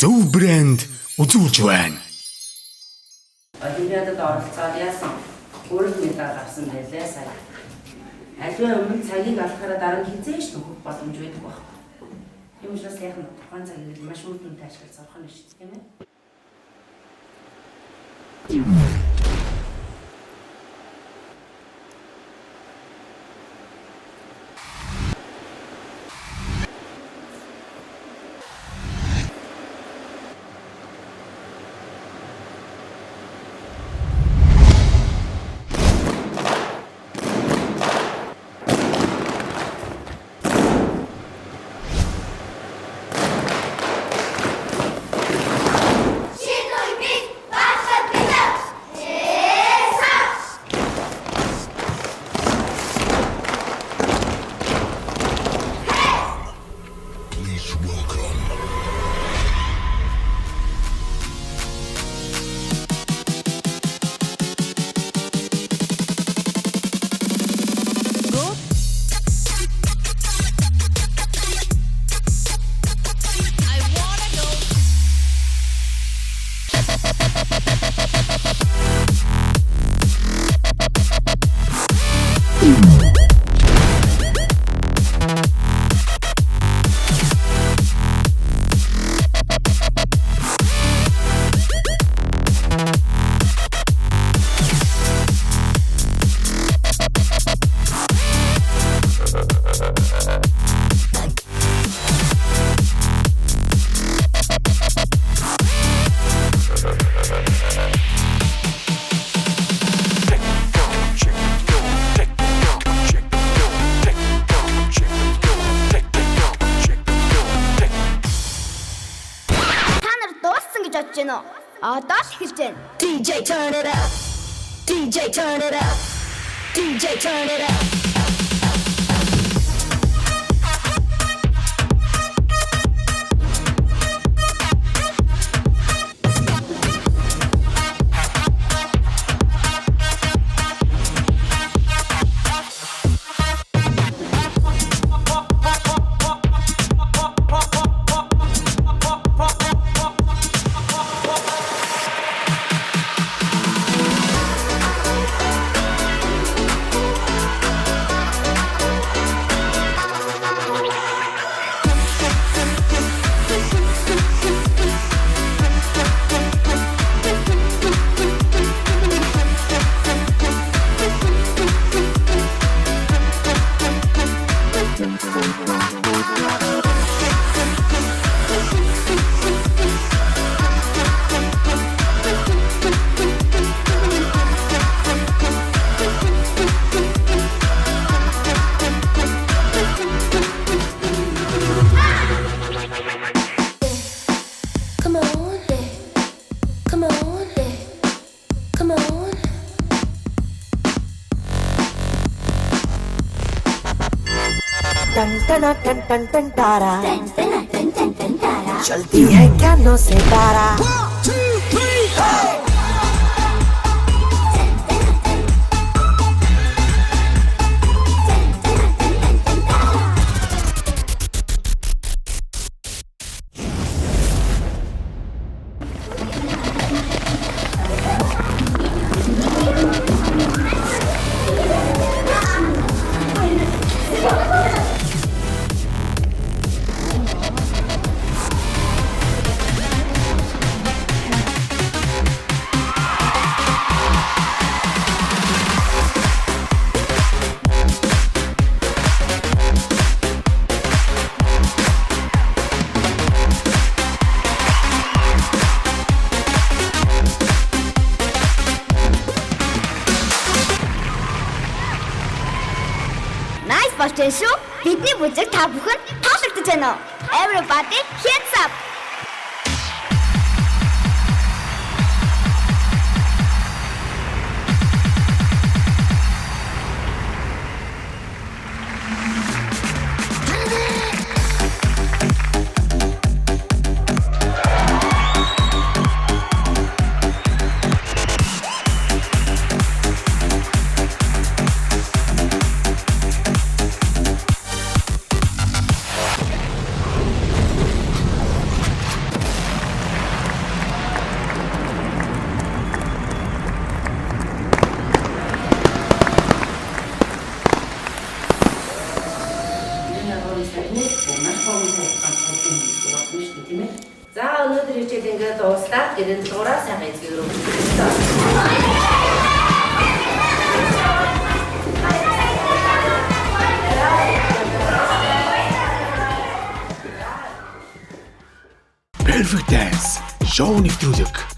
зөв брэнд үзүүлж байна. Олимпиадад оролцоод яасан? 3 медаль авсан байлээ сая. Аливаа өмнө цагийг алхахаараа дараа нь хизээш нөхөх боломж байдаг баг. Юм учраас яг нь тухайн цагийг маш үнэтэй ашиглаж сурах нь шүү дээ, тийм ээ? Одоо л эхэлж байна. DJ turn it up. DJ turn it up. DJ turn it up. चलती है क्या नो से तारा шүү. Бидний бүжиг та бүхэнд таалагдж байна уу? Everybody hands up. юмстай туулахгүй маш гомдол хугацаанд туулсан юм шиг болно шүү дээ тийм ээ. За өнөөдөр хичээл ингээд дуустаа. Тэгээд дуурай сайхан эзгээр өгч. Perfect Dance шоу нэвтрүүлэг